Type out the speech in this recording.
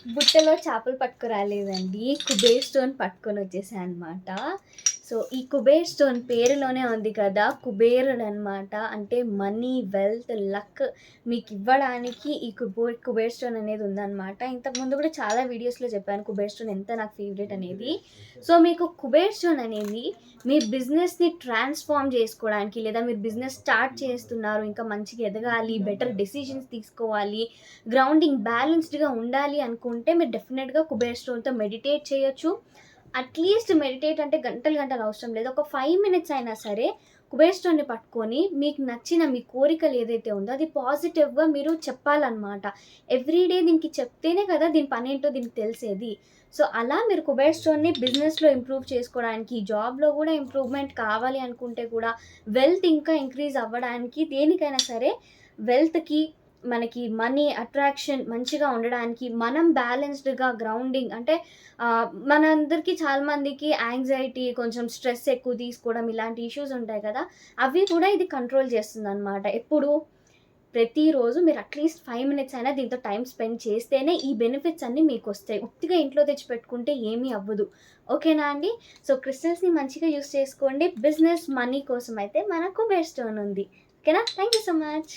బుట్టలో చేపలు పట్టుకురాలేదండి. కుబేర్ స్టోన్ పట్టుకొనొచ్చేసా అనమాట. సో, ఈ కుబేర్ స్టోన్ పేరులోనే ఉంది కదా! కుబేరుడనమాట. అంటే మనీ, వెల్త్, లక్ మీకివ్వడానికి ఈ కుబేర్ స్టోన్ అనేది ఉందనమాట. ఇంతకుముందు కూడా చాలా వీడియోస్‌లో చెప్పాను కుబేర్ స్టోన్ ఎంత నాకు ఫేవరెట్ అనేది. సో, మీకు కుబేర్ స్టోన్ అనేది మీ బిజినెస్‌ని ట్రాన్స్‌ఫార్మ్ చేసుకోవడానికి, లేదా మీరు బిజినెస్ స్టార్ట్ చేస్తున్నారు, ఇంకా మంచిగా ఎదగాలి, బెటర్ డెసిషన్స్ తీసుకోవాలి, గ్రౌండింగ్ బ్యాలెన్స్డ్‌గా ఉండాలి అనుకుంటే మీరు డెఫినెట్‌గా కుబేర్ స్టోన్‌తో మెడిటేట్ చేయొచ్చు. అట్‌లీస్ట్ మెడిటేట్ అంటే గంటలు గంటలు అవసరం లేదు. ఒక 5 మినిట్స్ అయినా సరే కుబేర్ స్టోన్‌ని పట్టుకొని మీకు నచ్చిన మీ కోరికలు ఏదైతే ఉందో అది పాజిటివ్‌గా మీరు చెప్పాలన్నమాట. ఎవ్రీ డే దీనికి చెప్తేనే కదా దీని పనేంటో దీనికి తెలిసేది. సో, అలా మీరు కుబేర్ స్టోన్‌ని బిజినెస్‌లో ఇంప్రూవ్ చేసుకోవడానికి, జాబ్‌లో గూడా ఇంప్రూవ్‌మెంట్ కావాలి అనుకుంటే కూడా, వెల్త్ ఇంకా ఇంక్రీజ్ అవ్వడానికి, దేనికైనా సరే వెల్త్‌కి, మనకి మనీ అట్రాక్షన్ మంచిగా ఉండడానికి, మనం బ్యాలెన్స్డ్‌గా గ్రౌండింగ్ అంటే మనందరికీ చాలా మందికి యాంగ్జైటీ, కొంచెం స్ట్రెస్ ఎక్కువ తీసుకోవడం ఇలాంటి ఇష్యూస్ ఉంటాయి కదా! అవి కూడా ఇది కంట్రోల్ చేస్తుందనమాట. ఎప్పుడు? ప్రతిరోజు మీరు అట్‌లీస్ట్ 5 మినిట్స్ అయినా దీంతో టైమ్ స్పెండ్ చేస్తేనే ఈ బెనిఫిట్స్ అన్నీ మీకొస్తాయి. ఉత్తిగా ఇంట్లో తెచ్చిపెట్టుకుంటే ఏమీ అవ్వదు. ఓకేనా అండి? సో, క్రిస్టల్స్‌ని మంచిగా యూజ్ చేసుకోండి. బిజినెస్, మనీ కోసం అయితే మనకు బెస్ట్ స్టోన్ ఉంది. ఓకేనా? Thank you so much.